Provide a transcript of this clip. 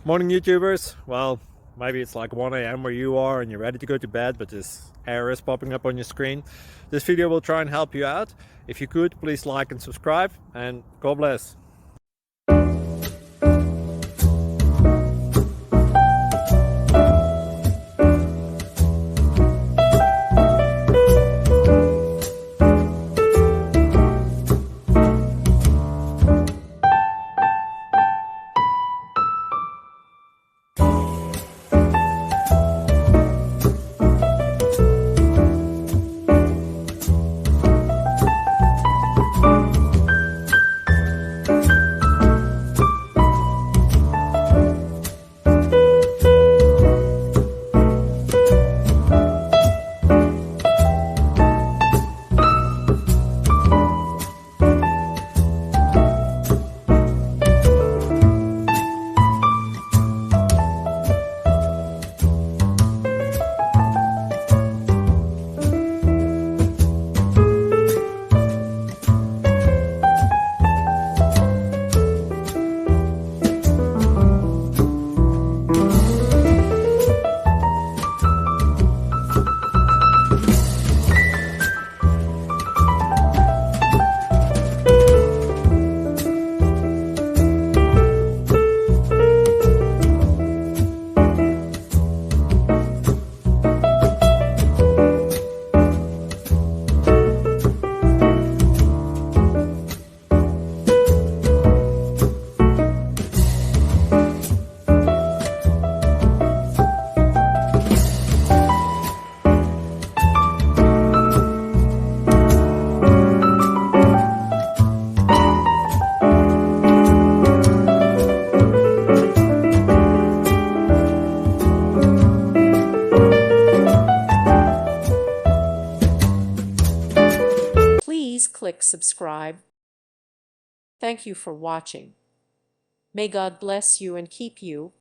Morning YouTubers. Well, maybe it's like 1 a.m. where you are and you're ready to go to bed, but this error is popping up on your screen. This video will try and help you out. If you could, please like and subscribe, and God bless. Please click subscribe. Thank you for watching. May God bless you and keep you.